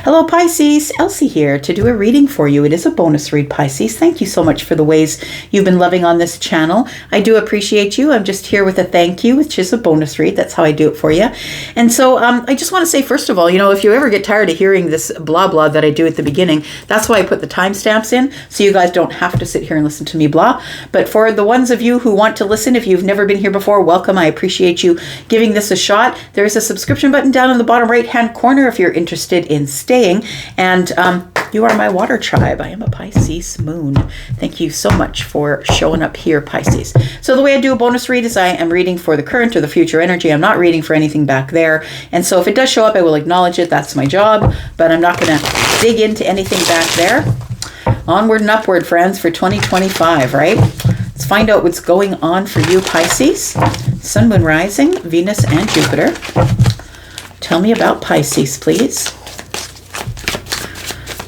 Hello Pisces, Elsie here to do a reading for you. It is a bonus read, Pisces. Thank you so much for the ways you've been loving on this channel. I do appreciate you. I'm just here with a thank you, which is a bonus read. That's how I do it for you. And so I just want to say, first of all, if you ever get tired of hearing this blah blah that I do at the beginning, that's why I put the timestamps in, so you guys don't have to sit here and listen to me blah. But for the ones of you who want to listen, if you've never been here before, welcome. I appreciate you giving this a shot. There is a subscription button down in the bottom right hand corner if you're interested in staying. And you are my water tribe. I am a Pisces moon. Thank you so much for showing up here, Pisces. So the way I do a bonus read is I am reading for the current or the future energy. I'm not reading for anything back there. And so if it does show up, I will acknowledge it. That's my job. But I'm not going to dig into anything back there. Onward and upward, friends, for 2025, right? Let's find out what's going on for you, Pisces. Sun, Moon, Rising, Venus, and Jupiter. Tell me about Pisces, please.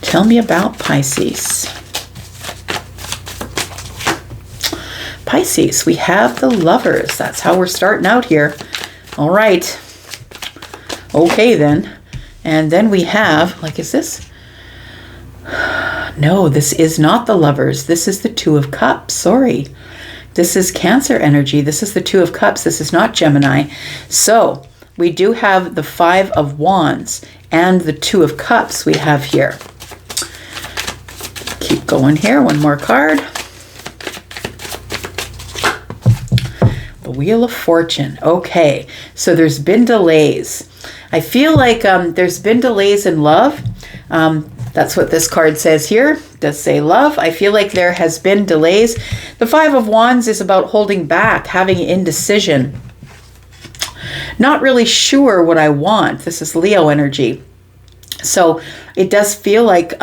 Tell me about Pisces. Pisces, we have the Lovers. That's how we're starting out here. All right. Okay, then. And then we have, is this? No, this is not the Lovers. This is the Two of Cups. Sorry. This is Cancer energy. This is the Two of Cups. This is not Gemini. So we do have the Five of Wands and the Two of Cups we have here. Keep going here. One more card. The Wheel of Fortune. Okay, so there's been delays. I feel like there's been delays in love. That's what this card says here. It does say love. I feel like there has been delays. The Five of Wands is about holding back, having indecision. Not really sure what I want. This is Leo energy. So it does feel like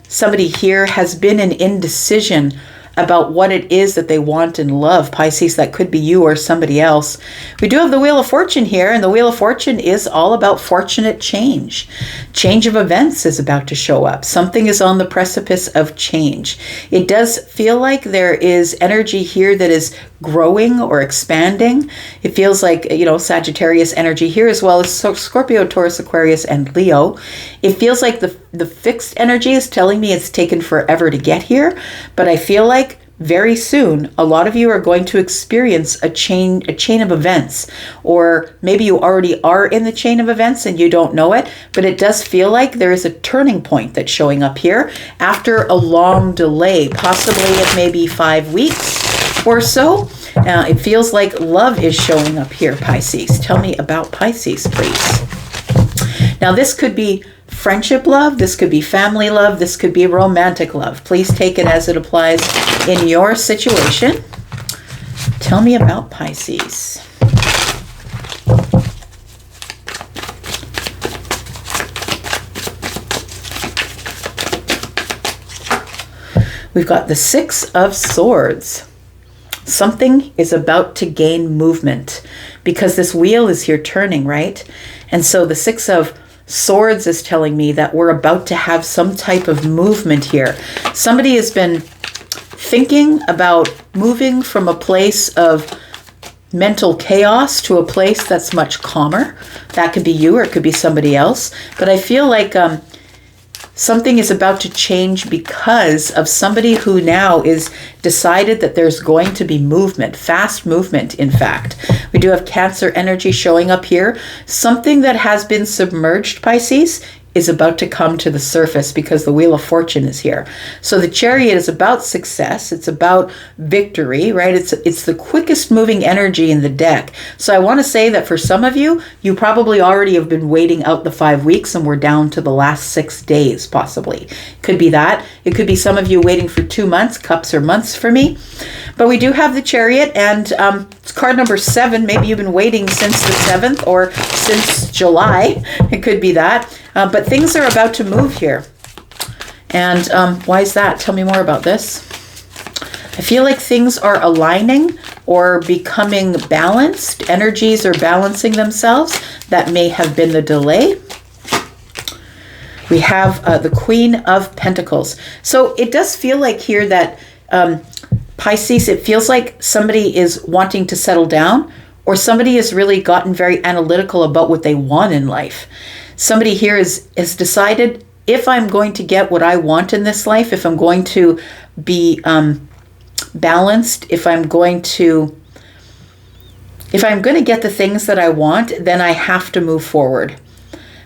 somebody here has been in indecision about what it is that they want in love. Pisces, that could be you or somebody else. We do have the Wheel of Fortune here, and the Wheel of Fortune is all about fortunate change. Change of events is about to show up. Something is on the precipice of change. It does feel like there is energy here that is growing or expanding. It feels like, Sagittarius energy here, as well as Scorpio, Taurus, Aquarius, and Leo. It feels like the fixed energy is telling me it's taken forever to get here, but I feel like very soon a lot of you are going to experience a chain of events, or maybe you already are in the chain of events and you don't know it, but it does feel like there is a turning point that's showing up here after a long delay. Possibly it may be 5 weeks or so. It feels like love is showing up here, Pisces. Tell me about Pisces, please. Now this could be friendship love, this could be family love, this could be romantic love. Please take it as it applies in your situation. Tell me about Pisces. We've got the Six of Swords. Something is about to gain movement because this wheel is here turning, right? And so the Six of Swords is telling me that we're about to have some type of movement here. Somebody has been thinking about moving from a place of mental chaos to a place that's much calmer. That could be you or it could be somebody else. But I feel like something is about to change because of somebody who now is decided that there's going to be movement, fast movement, in fact. We do have Cancer energy showing up here. Something that has been submerged, Pisces, is about to come to the surface because the Wheel of Fortune is here. So the Chariot is about success. It's about victory, right? It's the quickest moving energy in the deck. So I want to say that for some of you, you probably already have been waiting out the 5 weeks and we're down to the last 6 days, possibly. Could be that. It could be some of you waiting for 2 months. Cups are months for me. But we do have the Chariot, and it's card number 7. Maybe you've been waiting since the 7th or since July. It could be that. But things are about to move here. And why is that? Tell me more about this. I feel like things are aligning or becoming balanced. Energies are balancing themselves. That may have been the delay. We have the Queen of Pentacles. So it does feel like here that Pisces, it feels like somebody is wanting to settle down, or somebody has really gotten very analytical about what they want in life. Somebody here has decided if I'm going to get what I want in this life, if I'm going to be balanced, if I'm going to get the things that I want, then I have to move forward.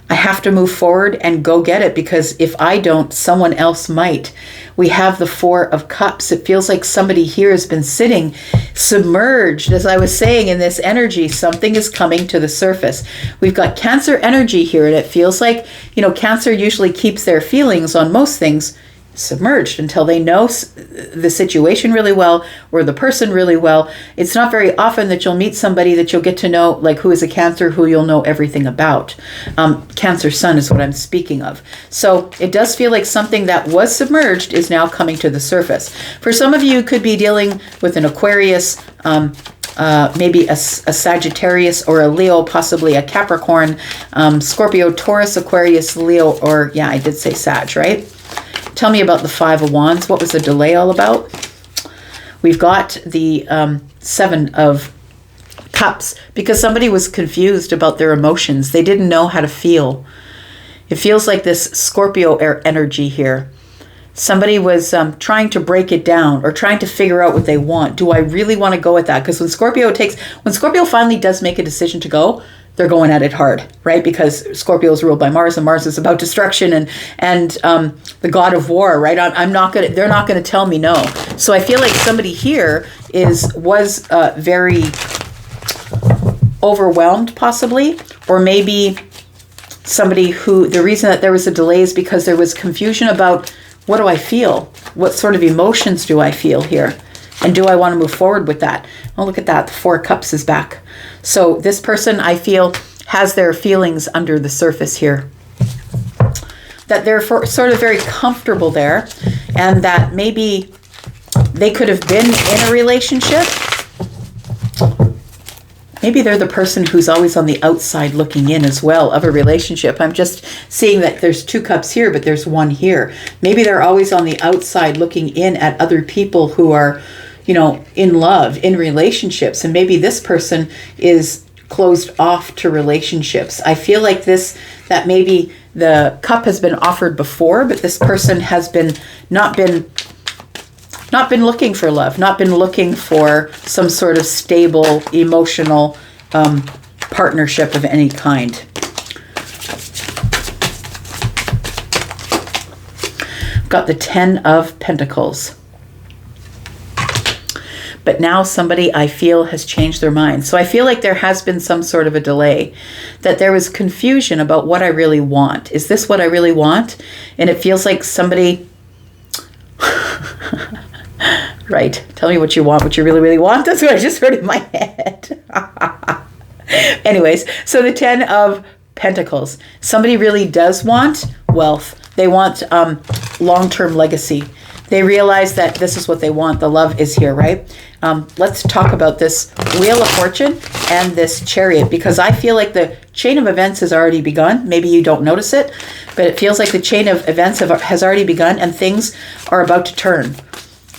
I have to move forward and go get it, because if I don't, someone else might. We have the Four of Cups. It feels like somebody here has been sitting submerged, as I was saying, in this energy. Something is coming to the surface. We've got Cancer energy here, and it feels like, Cancer usually keeps their feelings on most things submerged until they know the situation really well, or the person really well. It's not very often that you'll meet somebody that you'll get to know, like who is a Cancer, who you'll know everything about. Cancer Sun is what I'm speaking of. So it does feel like something that was submerged is now coming to the surface. For some of you, could be dealing with an Aquarius, maybe a Sagittarius or a Leo, possibly a Capricorn, Scorpio, Taurus, Aquarius, Leo, or yeah, I did say Sag, right? Tell me about the Five of Wands. What was the delay all about? We've got the Seven of Cups, because somebody was confused about their emotions. They didn't know how to feel. It feels like this Scorpio energy here. Somebody was trying to break it down, or trying to figure out what they want. Do I really want to go at that? Because when Scorpio finally does make a decision to go, they're going at it hard, right? Because Scorpio is ruled by Mars, and Mars is about destruction and the god of war, right? They're not gonna tell me no. So I feel like somebody here was very overwhelmed, possibly, or maybe somebody who, the reason that there was a delay is because there was confusion about, what do I feel? What sort of emotions do I feel here? And do I want to move forward with that? Oh, look at that. The Four of Cups is back. So this person, I feel, has their feelings under the surface here. That they're sort of very comfortable there, and that maybe they could have been in a relationship. Maybe they're the person who's always on the outside looking in as well of a relationship. I'm just seeing that there's two cups here, but there's one here. Maybe they're always on the outside looking in at other people who are, in love, in relationships. And maybe this person is closed off to relationships. I feel like that maybe the cup has been offered before, but this person has not been looking for love, not been looking for some sort of stable, emotional partnership of any kind. Got the Ten of Pentacles. But now somebody, I feel, has changed their mind. So I feel like there has been some sort of a delay, that there was confusion about what I really want. Is this what I really want? And it feels like somebody... Right. Tell me what you want, what you really, really want. That's what I just heard in my head. Anyways, so the Ten of Pentacles. Somebody really does want wealth. They want long-term legacy. They realize that this is what they want. The love is here, right? Let's talk about this Wheel of Fortune and this Chariot, because I feel like the chain of events has already begun. Maybe you don't notice it, but it feels like the chain of events has already begun, and things are about to turn.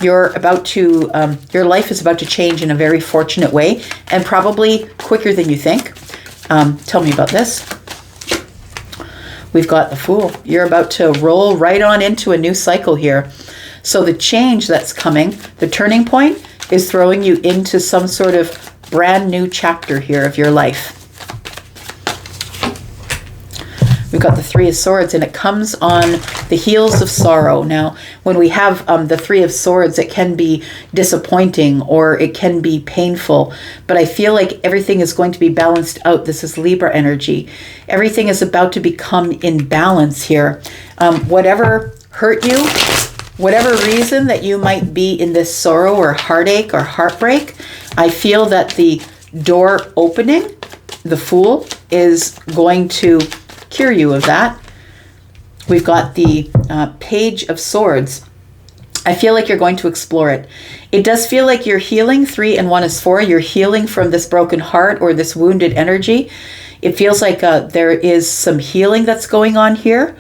Your life is about to change in a very fortunate way, and probably quicker than you think. Tell me about this. We've got the Fool. You're about to roll right on into a new cycle here. So the change that's coming, the turning point, is throwing you into some sort of brand new chapter here of your life. We've got the Three of Swords, and it comes on the heels of sorrow. Now, when we have the Three of Swords, it can be disappointing or it can be painful, but I feel like everything is going to be balanced out. This is Libra energy. Everything is about to become in balance here. Whatever hurt you, whatever reason that you might be in this sorrow or heartache or heartbreak, I feel that the door opening, the Fool, is going to cure you of that. We've got the Page of Swords. I feel like you're going to explore it. It does feel like you're healing. 3 and 1 is 4. You're healing from this broken heart or this wounded energy. It feels like there is some healing that's going on here.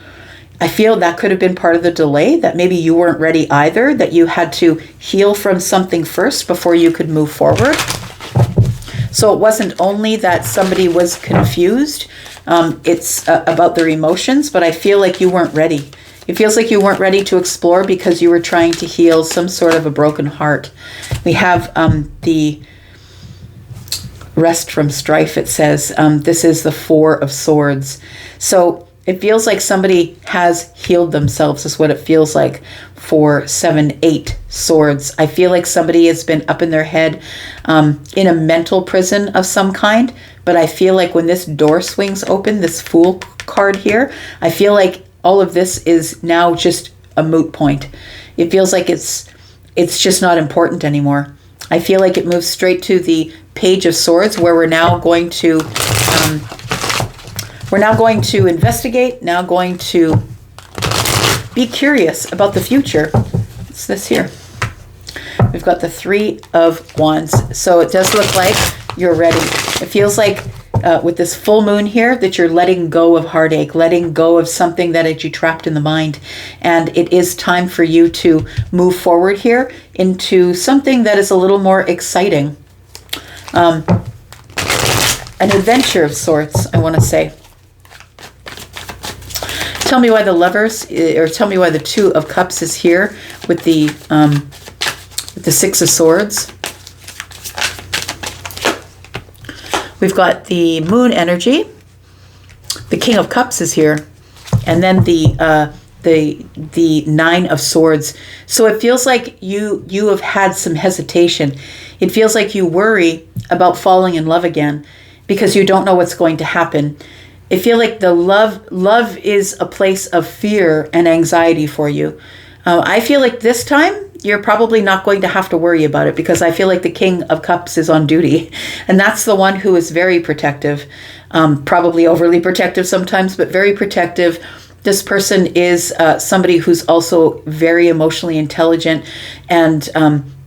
I feel that could have been part of the delay, that maybe you weren't ready either, that you had to heal from something first before you could move forward. So it wasn't only that somebody was confused, It's about their emotions, but I feel like you weren't ready. It feels like you weren't ready to explore because you were trying to heal some sort of a broken heart. We have the rest from strife, it says. This is the Four of Swords. So it feels like somebody has healed themselves, is what it feels like for 7, 8 swords. I feel like somebody has been up in their head in a mental prison of some kind. But I feel like when this door swings open, this Fool card here, I feel like all of this is now just a moot point. It feels like it's just not important anymore. I feel like it moves straight to the Page of Swords, where we're now going to investigate, now going to be curious about the future. What's this here? We've got the Three of Wands. So it does look like you're ready. It feels like with this full moon here that you're letting go of heartache, letting go of something that had you trapped in the mind. And it is time for you to move forward here into something that is a little more exciting. An adventure of sorts, I want to say. Tell me why the Lovers, or tell me why the Two of Cups is here with the Six of Swords. We've got the Moon energy. The King of Cups is here, and then the Nine of Swords. So it feels like you have had some hesitation. It feels like you worry about falling in love again because you don't know what's going to happen. I feel like the love is a place of fear and anxiety for you. I feel like this time you're probably not going to have to worry about it because I feel like the King of Cups is on duty. And that's the one who is very protective, probably overly protective sometimes, but very protective. This person is somebody who's also very emotionally intelligent, and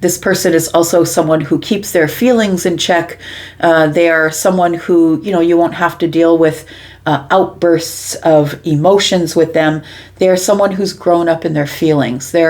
this person is also someone who keeps their feelings in check. They are someone who, you won't have to deal with outbursts of emotions with them. They are someone who's grown up in their feelings. They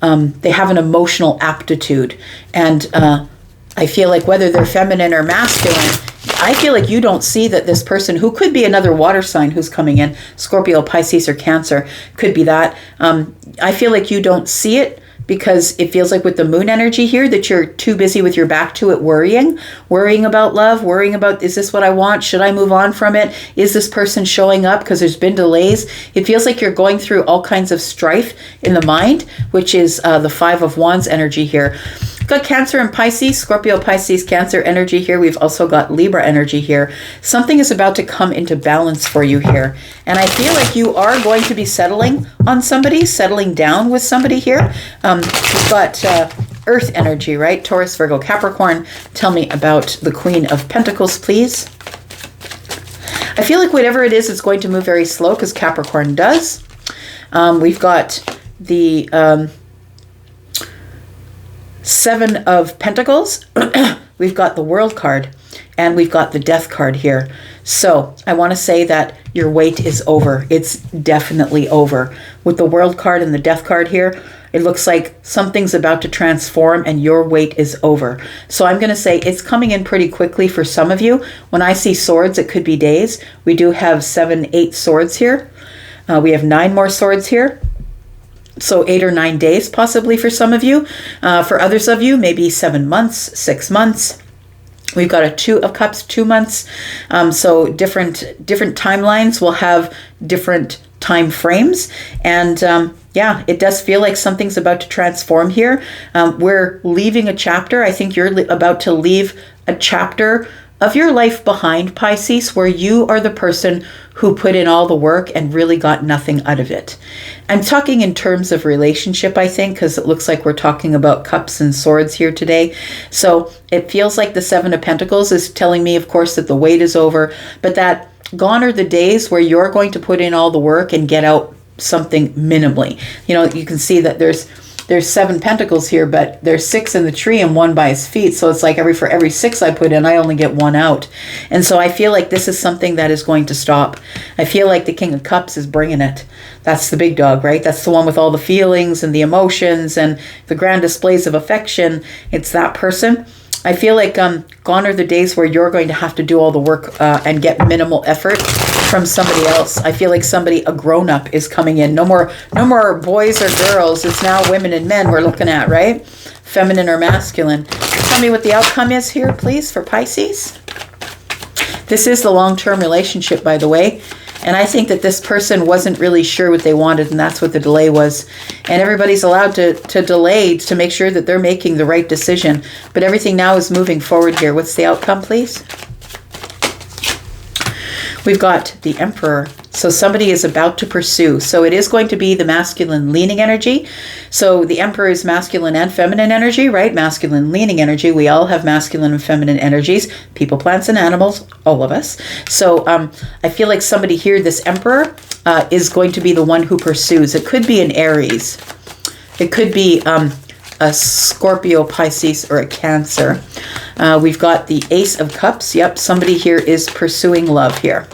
have an emotional aptitude, and I feel like whether they're feminine or masculine, I feel like you don't see that this person, who could be another water sign who's coming in, Scorpio, Pisces, or Cancer, could be that. I feel like you don't see it because it feels like with the Moon energy here that you're too busy with your back to it, worrying about love, worrying about, is this what I want? Should I move on from it? Is this person showing up? Because there's been delays. It feels like you're going through all kinds of strife in the mind, which is the Five of Wands energy here. We've got Cancer and Pisces, Scorpio, Pisces, Cancer energy here. We've also got Libra energy here. Something is about to come into balance for you here. And I feel like you are going to be settling on somebody, settling down with somebody here. We've got Earth energy, right? Taurus, Virgo, Capricorn. Tell me about the Queen of Pentacles, please. I feel like whatever it is, it's going to move very slow because Capricorn does. We've got the Seven of Pentacles. We've got the World card, and we've got the Death card here. So I want to say that your wait is over. It's definitely over. With the World card and the Death card here, it looks like something's about to transform and your wait is over. So I'm going to say it's coming in pretty quickly for some of you. When I see swords, it could be days. We do have 7, 8 swords here. We have 9 more swords here. So 8 or 9 days possibly for some of you. For others of you, maybe 7 months, 6 months. We've got a Two of Cups, 2 months. So different timelines will have different time frames. And yeah, it does feel like something's about to transform here. We're leaving a chapter. I think you're about to leave a chapter of your life behind, Pisces, where you are the person who put in all the work and really got nothing out of it. I'm talking in terms of relationship, I think, because it looks like we're talking about cups and swords here today. So it feels like the Seven of Pentacles is telling me, of course, that the wait is over, but that gone are the days where you're going to put in all the work and get out something minimally. You can see that there's 7 pentacles here, but there's 6 in the tree and 1 by his feet. So it's like for every 6 I put in, I only get 1 out. And so I feel like this is something that is going to stop. I feel like the King of Cups is bringing it. That's the big dog, right? That's the one with all the feelings and the emotions and the grand displays of affection. It's that person. I feel like gone are the days where you're going to have to do all the work and get minimal effort from somebody else. I feel like somebody, a grown-up, is coming in. No more boys or girls. It's now women and men we're looking at, right? Feminine or masculine. Tell me what the outcome is here, please, for Pisces. This is the long-term relationship, by the way. And I think that this person wasn't really sure what they wanted, and that's what the delay was. And everybody's allowed to delay to make sure that they're making the right decision. But everything now is moving forward here. What's the outcome, please? We've got the Emperor. So somebody is about to pursue. So it is going to be the masculine leaning energy. So the Emperor is masculine and feminine energy, right? Masculine leaning energy. We all have masculine and feminine energies. People, plants, and animals. All of us. So I feel like somebody here, this Emperor, is going to be the one who pursues. It could be an Aries. It could be a Scorpio, Pisces, or a Cancer. We've got the Ace of Cups. Yep, somebody here is pursuing love here.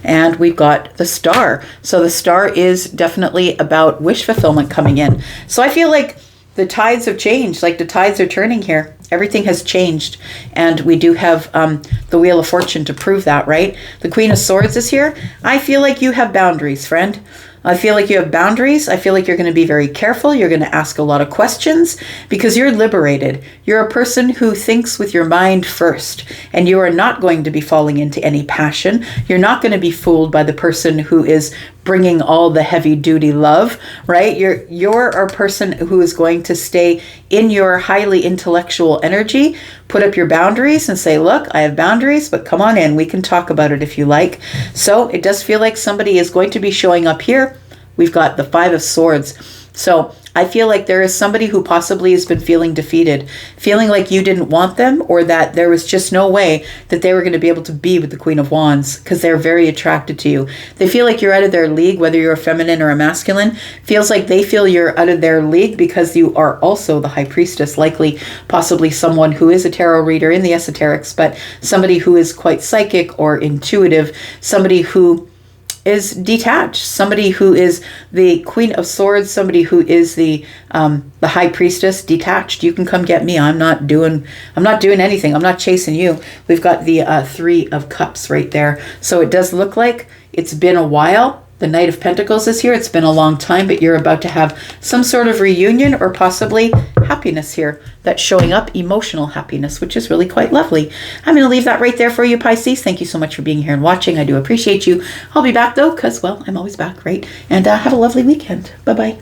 And we've got the Star. So the Star is definitely about wish fulfillment coming in. So I feel like the tides have changed. Like the tides are turning here. Everything has changed. And we do have the Wheel of Fortune to prove that, right? The Queen of Swords is here. I feel like you have boundaries, friend. I feel like you have boundaries. I feel like you're going to be very careful. You're going to ask a lot of questions because you're liberated. You're a person who thinks with your mind first, and you are not going to be falling into any passion. You're not going to be fooled by the person who is bringing all the heavy duty love, right? You're a person who is going to stay in your highly intellectual energy, put up your boundaries and say, look, I have boundaries, but come on in. We can talk about it if you like. So it does feel like somebody is going to be showing up here. We've got the Five of Swords. So I feel like there is somebody who possibly has been feeling defeated, feeling like you didn't want them, or that there was just no way that they were going to be able to be with the Queen of Wands because they're very attracted to you. They feel like you're out of their league, whether you're a feminine or a masculine. Feels like they feel you're out of their league because you are also the High Priestess, likely possibly someone who is a tarot reader in the esoterics, but somebody who is quite psychic or intuitive, somebody who is detached, somebody who is the Queen of Swords, somebody who is the High Priestess, detached. You can come get me. I'm not doing anything. I'm not chasing you. We've got the Three of Cups right there. So it does look like it's been a while. The Knight of Pentacles is here. It's been a long time, but you're about to have some sort of reunion or possibly happiness here that's showing up, emotional happiness, which is really quite lovely. I'm going to leave that right there for you, Pisces. Thank you so much for being here and watching. I do appreciate you. I'll be back, though, because, well, I'm always back, right? And have a lovely weekend. Bye-bye.